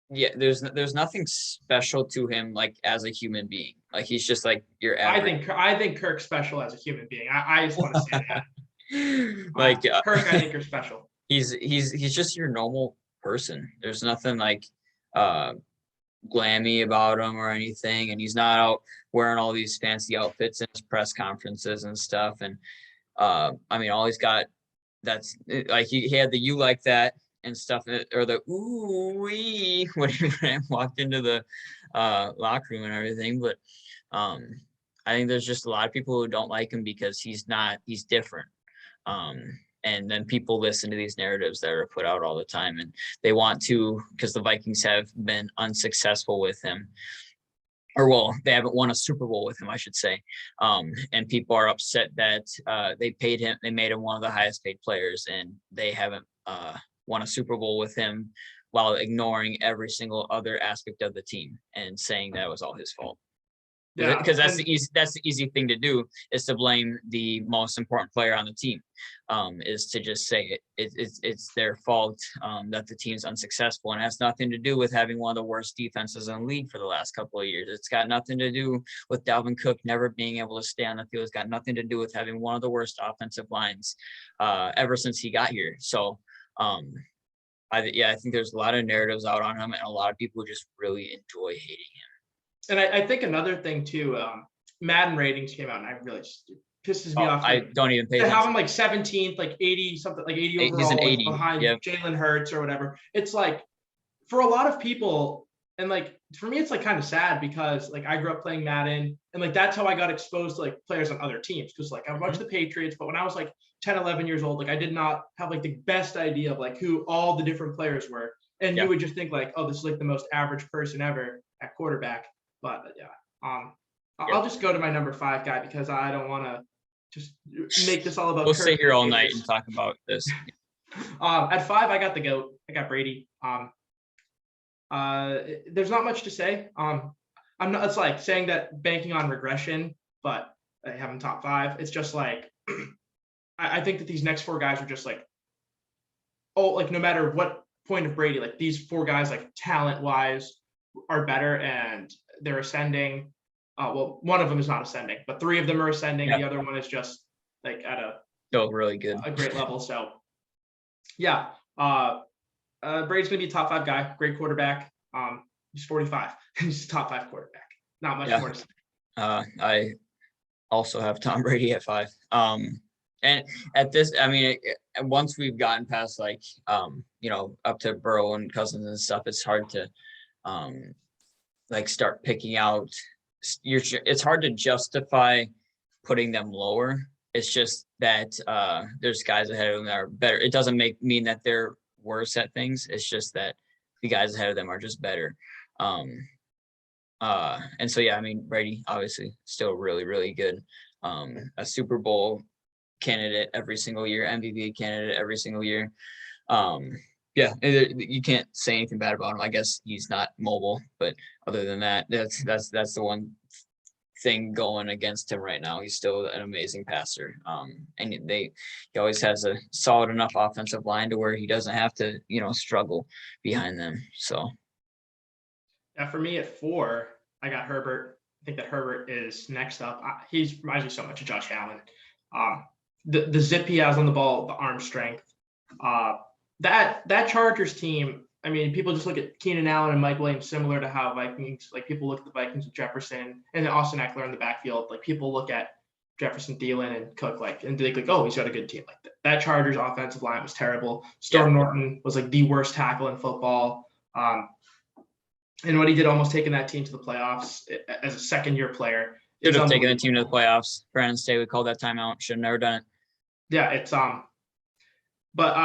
yeah, there's nothing special to him, like, as a human being. Like, he's just like your average. I think Kirk's special as a human being. I just want to say that. Like, Kirk, I think you're special. He's just your normal person. There's nothing like glammy about him or anything, and he's not out wearing all these fancy outfits in his press conferences and stuff. And I mean, all he's got, that's like, he had the "you like that" and stuff, or the "ooh wee" when he walked into the locker room and everything. But I think there's just a lot of people who don't like him because he's different. And then people listen to these narratives that are put out all the time, and they want to, because the Vikings have been unsuccessful with him, or well, they haven't won a Super Bowl with him, I should say. And people are upset that they made him one of the highest paid players, and they haven't won a Super Bowl with him, while ignoring every single other aspect of the team and saying that was all his fault. Yeah, because that's the easy thing to do, is to blame the most important player on the team, is to just say it's their fault that the team's unsuccessful, and it has nothing to do with having one of the worst defenses in the league for the last couple of years. It's got nothing to do with Dalvin Cook never being able to stay on the field. It's got nothing to do with having one of the worst offensive lines ever since he got here. So I think there's a lot of narratives out on him, and a lot of people just really enjoy hating him. And I think another thing too, Madden ratings came out, and I really pisses me off. I don't even pay attention. Have him like 17th, like 80 something, like 80 overall, he's an 80 behind Jalen Hurts or whatever. It's like, for a lot of people, and like for me, it's like kind of sad, because like I grew up playing Madden, and like that's how I got exposed to like players on other teams, because like I watched the Patriots, but when I was like 10, 11 years old, like I did not have like the best idea of like who all the different players were. And you would just think like, oh, this is like the most average person ever at quarterback. But I'll just go to my number 5 guy because I don't want to just make this all about. We'll sit here all night and talk about this. At 5, I got the GOAT. I got Brady. There's not much to say. I'm not. It's like saying that banking on regression, but I have him top 5. It's just like I think that these next 4 guys are just like, like no matter what point of Brady, like these 4 guys, like talent wise, are better and they're ascending. Well, one of them is not ascending, but 3 of them are ascending. The other one is just like at a really good, a great level. So yeah, Brady's gonna be a top 5 guy. Great quarterback. He's 45. He's a top 5 quarterback. Not much more to say. I also have Tom Brady at 5. And at this, I mean, once we've gotten past like, up to Burrow and Cousins and stuff, it's hard to, like start picking out. It's hard to justify putting them lower. It's just that there's guys ahead of them that are better. It doesn't mean that they're worse at things. It's just that the guys ahead of them are just better. And so, yeah, I mean, Brady, obviously still really, really good. A Super Bowl candidate every single year, MVP candidate every single year. You can't say anything bad about him. I guess he's not mobile, but other than that, that's the one thing going against him right now. He's still an amazing passer. And he always has a solid enough offensive line to where he doesn't have to, struggle behind them. So yeah, for me at 4, I got Herbert. I think that Herbert is next up. He reminds me so much of Josh Allen. The zip he has on the ball, the arm strength. That Chargers team, I mean, people just look at Keenan Allen and Mike Williams similar to how Vikings, like people look at the Vikings with Jefferson and then Austin Eckler in the backfield. Like people look at Jefferson, Thielen, and Cook, and they think, oh, he's got a good team. Like that Chargers offensive line was terrible. Storm Norton was like the worst tackle in football. And what he did, almost taking that team to the playoffs as a second-year player. Should have taken the team to the playoffs. Brandon Staley called that timeout. Should have never done it. Yeah, it's but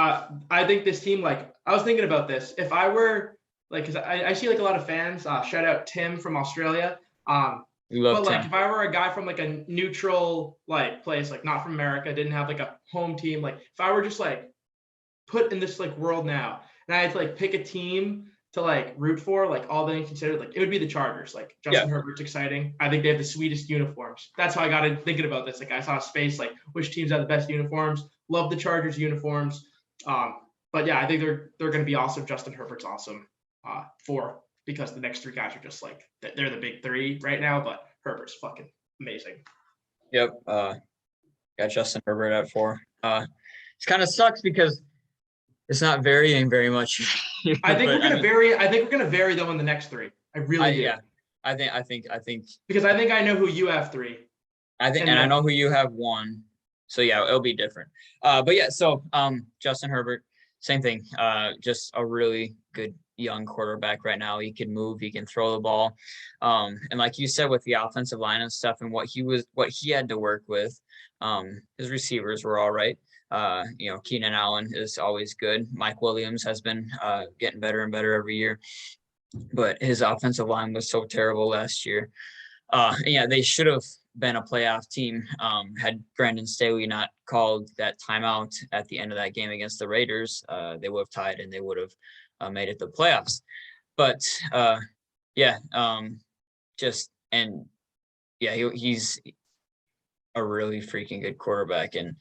I think this team, like, I was thinking about this. If I were like, because I see like a lot of fans. Shout out Tim from Australia. We love Tim. Like, if I were a guy from like a neutral like place, like not from America, didn't have like a home team, like if I were just like put in this like world now, and I had to like pick a team to like root for, like all things considered, like it would be the Chargers. Like Justin Herbert's exciting. I think they have the sweetest uniforms. That's how I got into thinking about this. Like I saw a space, like which teams have the best uniforms. Love the Chargers uniforms. But yeah, I think they're going to be awesome. Justin Herbert's awesome. 4, because the next 3 guys are just like, they're the big 3 right now, but Herbert's fucking amazing. Yep. Got Justin Herbert at 4. It kind of sucks because it's not varying very much. I think we're gonna vary. I think we're gonna vary though in the next 3. I really do. Yeah. I think because I think I know who you have 3. And I know who you have 1. So yeah, it'll be different. But yeah, so Justin Herbert, same thing. Just a really good young quarterback right now. He can move, he can throw the ball. And like you said, with the offensive line and stuff and what he had to work with, his receivers were all right. Keenan Allen is always good. Mike Williams has been getting better and better every year, but his offensive line was so terrible last year. They should have been a playoff team had Brandon Staley not called that timeout at the end of that game against the Raiders. They would have tied and they would have made it to the playoffs. But he's a really freaking good quarterback, and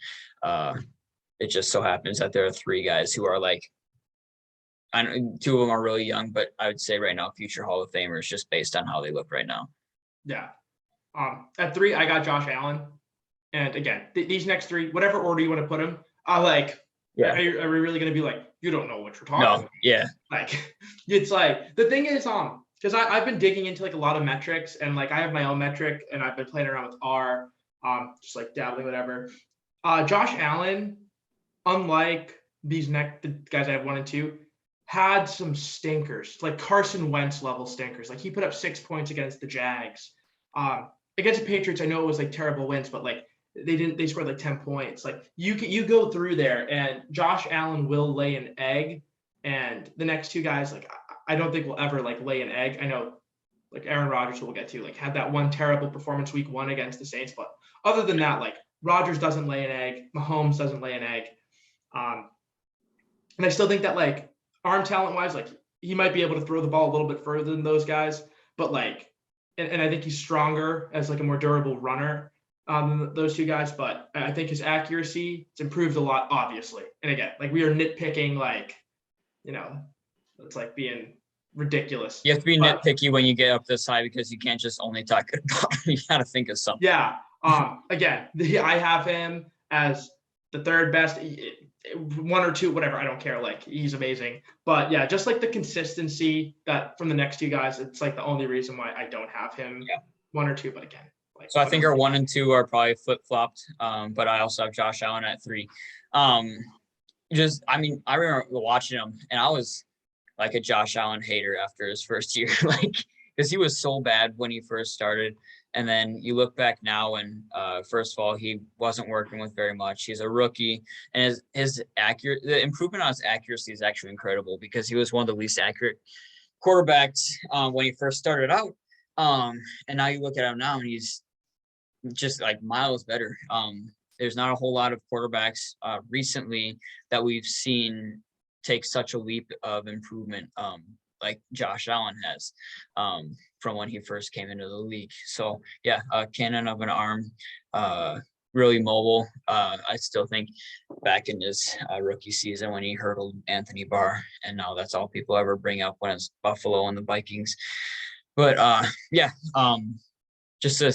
it just so happens that there are 3 guys who are like, 2 of them are really young, but I would say right now future Hall of Famers just based on how they look right now. Yeah. At 3, I got Josh Allen, and again, these next 3, whatever order you want to put them, are we really going to be like, you don't know what you're talking about? Yeah. Like, it's like, the thing is, because I've been digging into like a lot of metrics, and like I have my own metric, and I've been playing around with R, just like dabbling, whatever. Josh Allen, unlike the guys I have 1 and 2, had some stinkers, like Carson Wentz level stinkers. Like he put up 6 points against the Jags. Against the Patriots, I know it was like terrible wins, but like they scored like 10 points. Like you go through there and Josh Allen will lay an egg, and the next two guys, like I don't think will ever like lay an egg. I know like Aaron Rodgers, who we'll get to, like had that one terrible performance week 1 against the Saints, but other than that, like Rodgers doesn't lay an egg, Mahomes doesn't lay an egg. And I still think that like arm talent wise, like he might be able to throw the ball a little bit further than those guys, but like, and I think he's stronger as like a more durable runner than those two guys. But I think his accuracy it's improved a lot, obviously. And again, like we are nitpicking, like, you know, it's like being ridiculous. You have to be nitpicky when you get up this high because you can't just only talk about you got to think of something. Yeah. Again, I have him as the third best, 1 or 2, whatever. I don't care. Like he's amazing. But yeah, just like the consistency that from the next two guys, it's like the only reason why I don't have him 1 or 2. But again, like so I think our 1 and 2 are probably flip flopped. But I also have Josh Allen at 3. I remember watching him and I was like a Josh Allen hater after his first year, like because he was so bad when he first started. And then you look back now and first of all, he wasn't working with very much. He's a rookie and the improvement on his accuracy is actually incredible because he was one of the least accurate quarterbacks when he first started out. And now you look at him now and he's just like miles better. There's not a whole lot of quarterbacks recently that we've seen take such a leap of improvement like Josh Allen has from when he first came into the league. So yeah, cannon of an arm, really mobile. I still think back in his rookie season when he hurdled Anthony Barr, and now that's all people ever bring up when it's Buffalo and the Vikings. But just a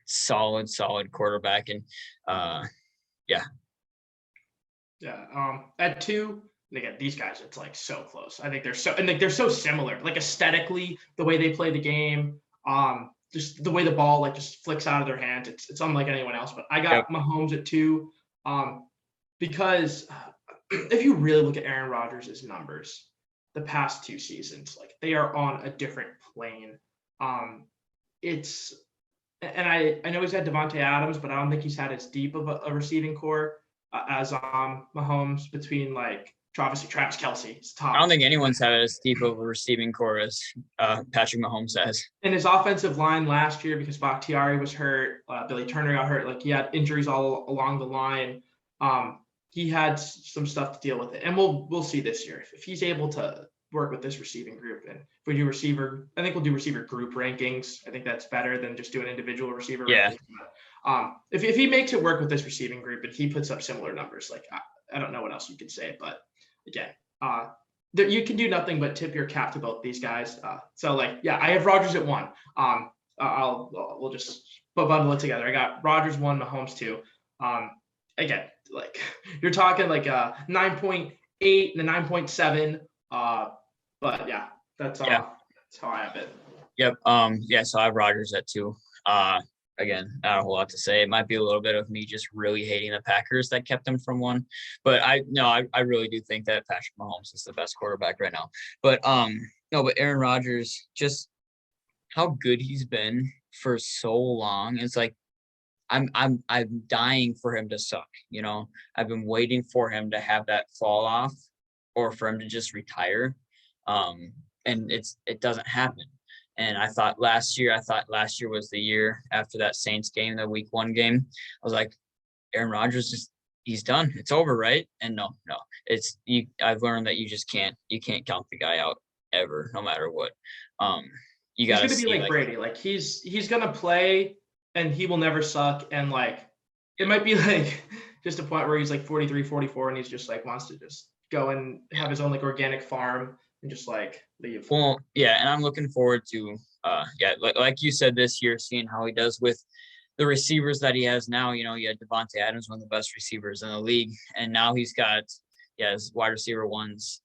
solid quarterback, and at 2. Again, these guys, it's like so close. I think they're so similar, like aesthetically, the way they play the game, just the way the ball like just flicks out of their hands. It's unlike anyone else. But I got Mahomes at 2, because if you really look at Aaron Rodgers' numbers, the past 2 seasons, like they are on a different plane. And I know he's had Devontae Adams, but I don't think he's had as deep of a receiving core as Mahomes between like. Travis Kelce is top. I don't think anyone's had as deep of a receiving core as Patrick Mahomes has. And his offensive line last year, because Bakhtiari was hurt, Billy Turner got hurt, like he had injuries all along the line. He had some stuff to deal with it. And we'll see this year. If he's able to work with this receiving group, and if we do receiver, I think we'll do receiver group rankings. I think that's better than just doing individual receiver rankings. But, if he makes it work with this receiving group and he puts up similar numbers, like I don't know what else you could say, but again, you can do nothing but tip your cap to both these guys. So like, yeah, I have Rodgers at 1. We'll just bundle it together. I got Rodgers 1, Mahomes 2. Again, like you're talking like a 9.8 and a 9.7. But yeah, that's how I have it. Yep. So I have Rodgers at 2. Again, not a whole lot to say. It might be a little bit of me just really hating the Packers that kept them from 1. But I really do think that Patrick Mahomes is the best quarterback right now. But but Aaron Rodgers, just how good he's been for so long. It's like I'm dying for him to suck. You know, I've been waiting for him to have that fall off or for him to just retire. And it doesn't happen. And I thought last year was the year after that Saints game, the week 1 game. I was like, Aaron Rodgers he's done. It's over, right? And no. I've learned that you can't count the guy out ever, no matter what. You got to be like Brady. Like he's gonna play and he will never suck. And like it might be like just a point where he's like 43, 44, and he's just like wants to just go and have his own like organic farm and just like leave. Well, yeah, and I'm looking forward to like you said this year, seeing how he does with the receivers that he has now. You know, you had Devontae Adams, one of the best receivers in the league, and now he's got his wide receiver ones.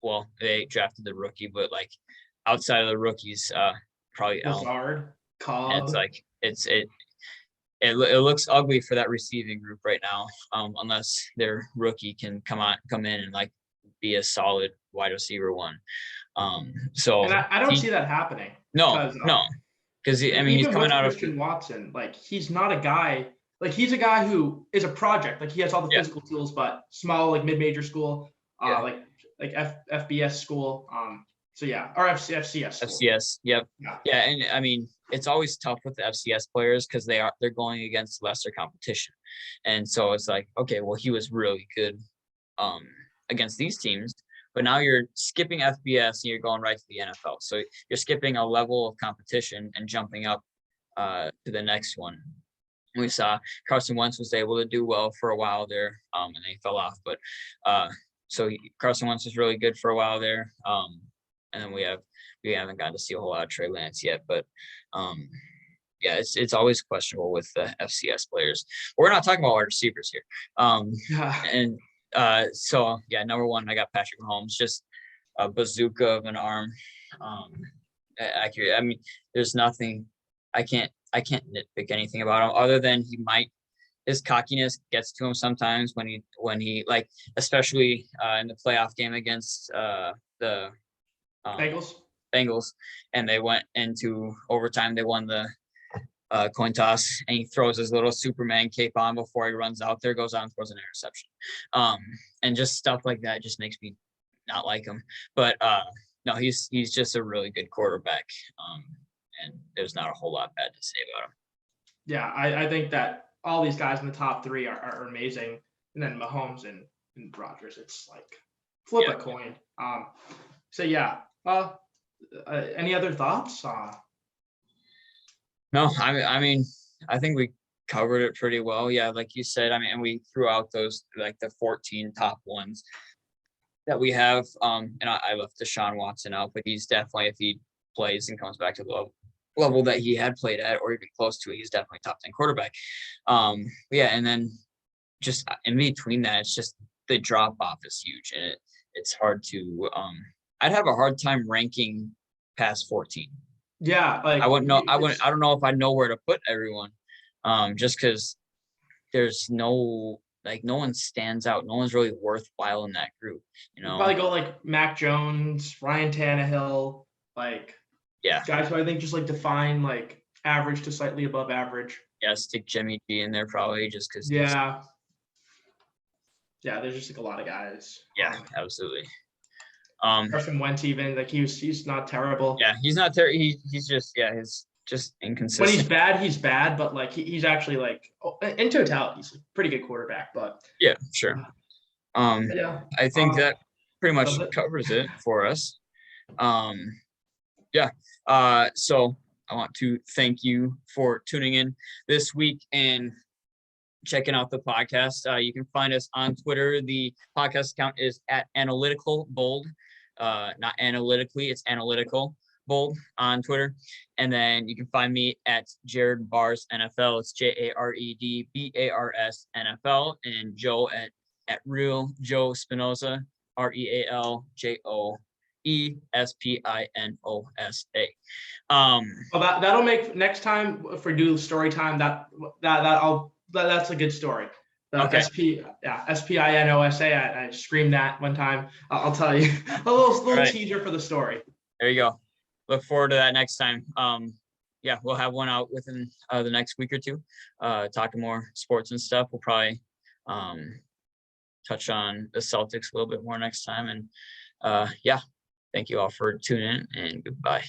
Well, they drafted the rookie, but like outside of the rookies, probably Lazard, Cobb. And it's like it looks ugly for that receiving group right now, unless their rookie can come in and like be a solid wide receiver 1. So and I don't see that happening. No, because he's coming out of Christian Watson. Like he's not a guy. like he's a guy who is a project. Like he has all the physical tools, but small, like mid-major school, like FBS school. So yeah, or FCS school. FCS, yep. Yeah, and I mean, it's always tough with the FCS players because they're going against lesser competition. And so it's like, okay, well, he was really good against these teams, but now you're skipping FBS and you're going right to the NFL. So you're skipping a level of competition and jumping up to the next one. We saw Carson Wentz was able to do well for a while there, and they fell off. But Carson Wentz was really good for a while there. And then we haven't gotten to see a whole lot of Trey Lance yet, but it's always questionable with the FCS players. We're not talking about wide receivers here. Number one, I got Patrick Holmes, just a bazooka of an arm, accurate. I mean, there's nothing. I can't nitpick anything about him other than his cockiness gets to him sometimes when he like, especially in the playoff game against the Bengals, and they went into overtime. They won the coin toss, and he throws his little Superman cape on before he runs out there, goes out and throws an interception. And just stuff like that just makes me not like him. But no, he's just a really good quarterback. And there's not a whole lot bad to say about him. Yeah, I think that all these guys in the top three are amazing. And then Mahomes and Rodgers, it's like flip a coin. Any other thoughts? No, I mean, I think we covered it pretty well. Yeah, like you said, I mean, and we threw out those, like the 14 top ones that we have. And I left Deshaun Watson out, but he's definitely, if he plays and comes back to the level that he had played at, or even close to it, he's definitely top 10 quarterback. And then just in between that, it's just the drop off is huge, and it's hard to. I'd have a hard time ranking past 14. Yeah, like I wouldn't know. I don't know if I know where to put everyone, just because there's no one stands out. No one's really worthwhile in that group. Probably go like Mac Jones, Ryan Tannehill, guys who I think just like define like average to slightly above average. Yeah, stick Jimmy G in there probably just because. Yeah, there's just like a lot of guys. Yeah, absolutely. Carson Wentz, even like he's not terrible. Yeah, he's not terrible. He's just inconsistent. When he's bad, but like he's actually like in totality, he's a pretty good quarterback. But yeah, sure. I think that pretty much covers it for us. So I want to thank you for tuning in this week and checking out the podcast. You can find us on Twitter. The podcast account is at Analytical Bold. Not analytically, it's Analytical Bold on Twitter. And then you can find me at Jared Bars NFL. It's JaredBars NFL, and Joe at Real Joe Spinosa, RealJoeSpinosa. That'll make next time if we do story time. That's a good story. Okay. Spinosa. I screamed that one time. I'll tell you a little teaser for the story. There you go. Look forward to that next time. We'll have one out within the next week or two. Talking more sports and stuff. We'll probably touch on the Celtics a little bit more next time. And thank you all for tuning in, and goodbye.